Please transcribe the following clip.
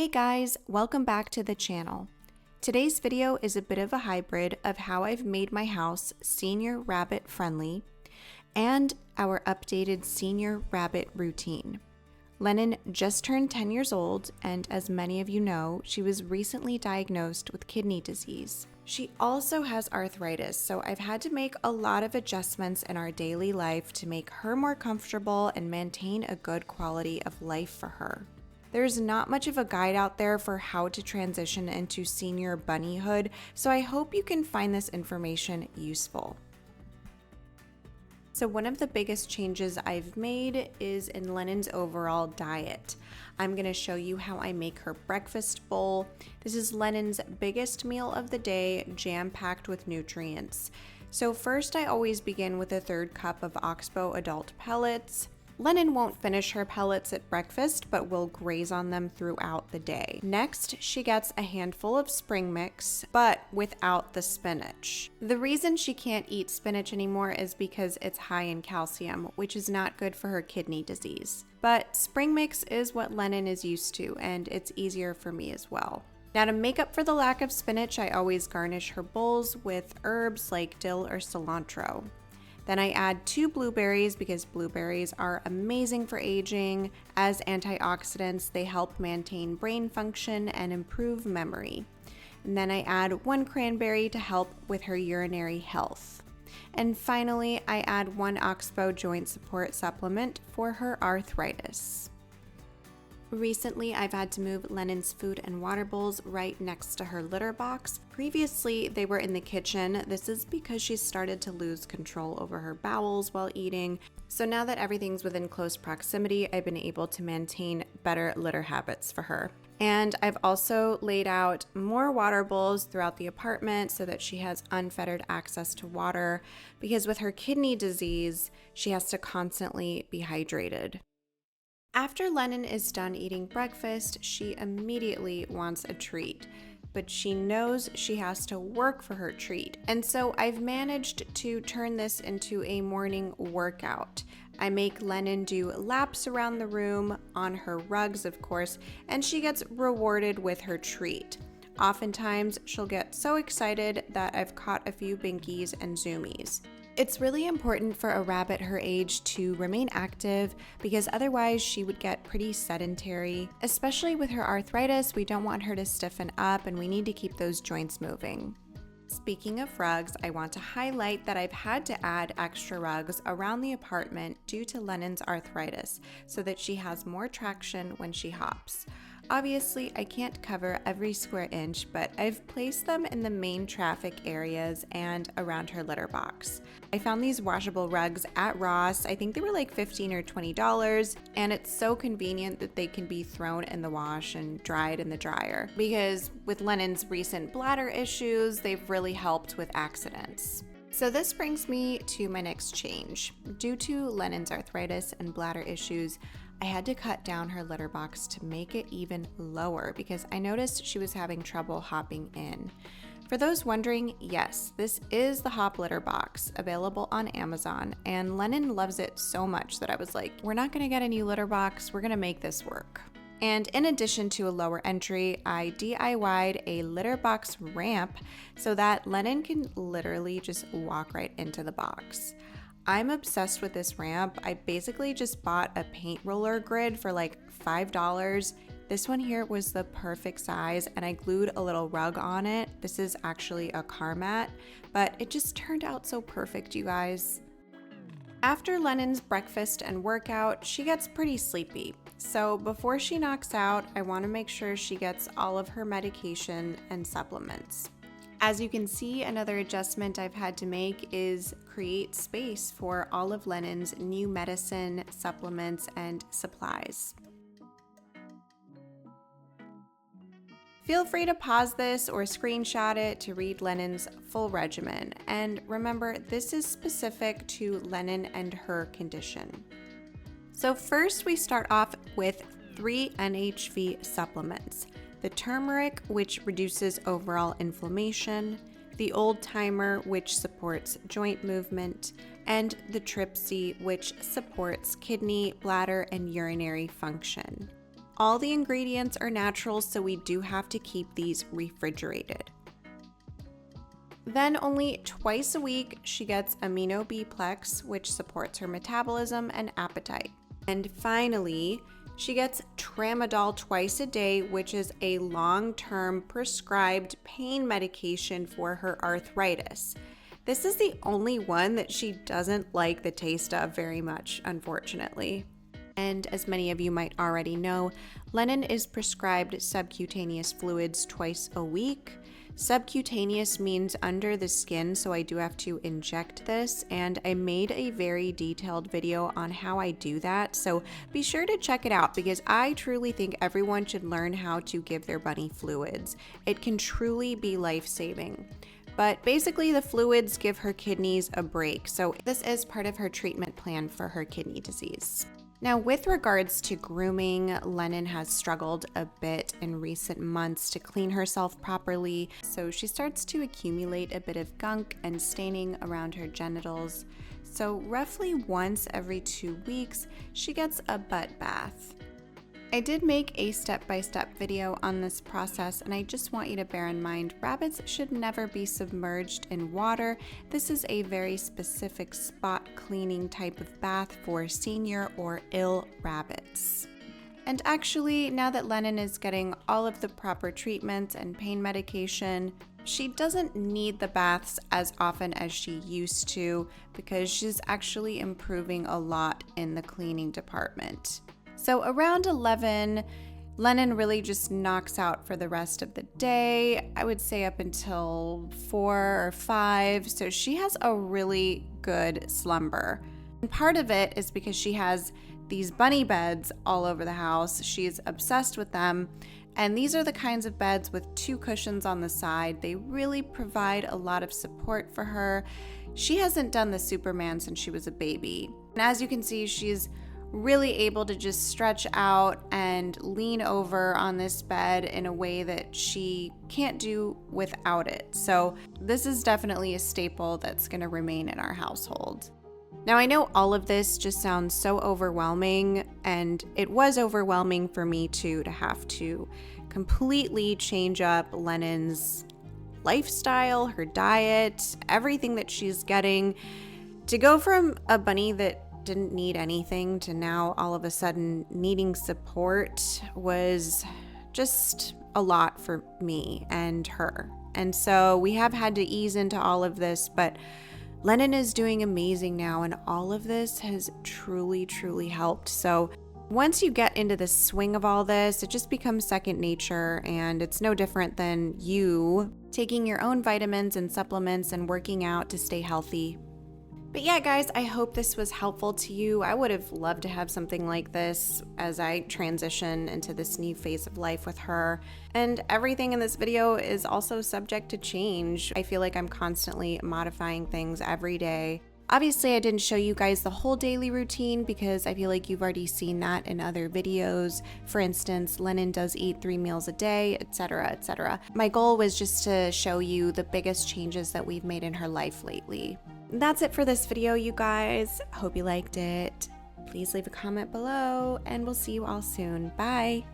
Hey guys, welcome back to the channel. Today's video is a bit of a hybrid of how I've made my house senior rabbit friendly and our updated senior rabbit routine. Lennon just turned 10 years old, and as many of you know, she was recently diagnosed with kidney disease. She also has arthritis, so I've had to make a lot of adjustments in our daily life to make her more comfortable and maintain a good quality of life for her. There's not much of a guide out there for how to transition into senior bunnyhood, so I hope you can find this information useful. So one of the biggest changes I've made is in Lennon's overall diet. I'm going to show you how I make her breakfast bowl. This is Lennon's biggest meal of the day, jam-packed with nutrients. So first I always begin with a 1/3 cup of Oxbow adult pellets. Lennon won't finish her pellets at breakfast, but will graze on them throughout the day. Next, she gets a handful of spring mix, but without the spinach. The reason she can't eat spinach anymore is because it's high in calcium, which is not good for her kidney disease. But spring mix is what Lennon is used to, and it's easier for me as well. Now, to make up for the lack of spinach, I always garnish her bowls with herbs like dill or cilantro. Then I add 2 blueberries because blueberries are amazing for aging. As antioxidants, they help maintain brain function and improve memory. And then I add 1 cranberry to help with her urinary health. And finally, I add 1 Oxbow joint support supplement for her arthritis. Recently, I've had to move Lennon's food and water bowls right next to her litter box. Previously, they were in the kitchen. This is because she started to lose control over her bowels while eating. So now that everything's within close proximity, I've been able to maintain better litter habits for her. And I've also laid out more water bowls throughout the apartment so that she has unfettered access to water, because with her kidney disease, she has to constantly be hydrated. After Lennon is done eating breakfast, she immediately wants a treat, but she knows she has to work for her treat. And so I've managed to turn this into a morning workout. I make Lennon do laps around the room on her rugs, of course, and she gets rewarded with her treat. Oftentimes, she'll get so excited that I've caught a few binkies and zoomies. It's really important for a rabbit her age to remain active because otherwise she would get pretty sedentary. Especially with her arthritis, we don't want her to stiffen up and we need to keep those joints moving. Speaking of rugs, I want to highlight that I've had to add extra rugs around the apartment due to Lennon's arthritis so that she has more traction when she hops. Obviously, I can't cover every square inch, but I've placed them in the main traffic areas and around her litter box. I found these washable rugs at Ross. I think they were like $15 or $20, and it's so convenient that they can be thrown in the wash and dried in the dryer, because with Lennon's recent bladder issues, they've really helped with accidents. So this brings me to my next change. Due to Lennon's arthritis and bladder issues, I had to cut down her litter box to make it even lower because I noticed she was having trouble hopping in. For those wondering, yes, this is the Hop litter box, available on Amazon, and Lennon loves it so much that I was like, we're not gonna get a new litter box, we're gonna make this work. And in addition to a lower entry, I DIY'd a litter box ramp so that Lennon can literally just walk right into the box. I'm obsessed with this ramp. I basically just bought a paint roller grid for like $5. This one here was the perfect size and I glued a little rug on it. This is actually a car mat, but it just turned out so perfect, you guys. After Lennon's breakfast and workout, she gets pretty sleepy. So before she knocks out, I want to make sure she gets all of her medication and supplements. As you can see, another adjustment I've had to make is create space for all of Lennon's new medicine, supplements, and supplies. Feel free to pause this or screenshot it to read Lennon's full regimen. And remember, this is specific to Lennon and her condition. So first we start off with 3 NHV supplements. The turmeric, which reduces overall inflammation, the old timer, which supports joint movement, and the Tripsy, which supports kidney, bladder, and urinary function. All the ingredients are natural, so we do have to keep these refrigerated. Then only twice a week, she gets Amino B-Plex, which supports her metabolism and appetite. And finally, she gets Tramadol twice a day, which is a long-term prescribed pain medication for her arthritis. This is the only one that she doesn't like the taste of very much, unfortunately. And as many of you might already know, Lennon is prescribed subcutaneous fluids twice a week. Subcutaneous means under the skin, so I do have to inject this, and I made a very detailed video on how I do that, so be sure to check it out because I truly think everyone should learn how to give their bunny fluids. It can truly be life-saving. But basically the fluids give her kidneys a break, so this is part of her treatment plan for her kidney disease. Now, with regards to grooming, Lennon has struggled a bit in recent months to clean herself properly, so she starts to accumulate a bit of gunk and staining around her genitals. So roughly once every 2 weeks, she gets a butt bath. I did make a step-by-step video on this process, and I just want you to bear in mind, rabbits should never be submerged in water. This is a very specific spot cleaning type of bath for senior or ill rabbits. And actually, now that Lennon is getting all of the proper treatments and pain medication, she doesn't need the baths as often as she used to because she's actually improving a lot in the cleaning department. So around 11, Lennon really just knocks out for the rest of the day. I would say up until 4 or 5. So she has a really good slumber. And part of it is because she has these bunny beds all over the house. She's obsessed with them. And these are the kinds of beds with 2 cushions on the side. They really provide a lot of support for her. She hasn't done the Superman since she was a baby. And as you can see, she's really able to just stretch out and lean over on this bed in a way that she can't do without it. So this is definitely a staple that's going to remain in our household. Now, I know all of this just sounds so overwhelming, and it was overwhelming for me too, to have to completely change up Lennon's lifestyle, her diet, everything that she's getting, to go from a bunny that didn't need anything to now all of a sudden needing support was just a lot for me and her. And so we have had to ease into all of this, but Lennon is doing amazing now, and all of this has truly, truly helped. So once you get into the swing of all this, it just becomes second nature, and it's no different than you taking your own vitamins and supplements and working out to stay healthy. But yeah, guys, I hope this was helpful to you. I would have loved to have something like this as I transition into this new phase of life with her. And everything in this video is also subject to change. I feel like I'm constantly modifying things every day. Obviously, I didn't show you guys the whole daily routine because I feel like you've already seen that in other videos. For instance, Lennon does eat 3 meals a day, etc., etc. My goal was just to show you the biggest changes that we've made in her life lately. That's it for this video, you guys. Hope you liked it. Please leave a comment below, and we'll see you all soon. Bye!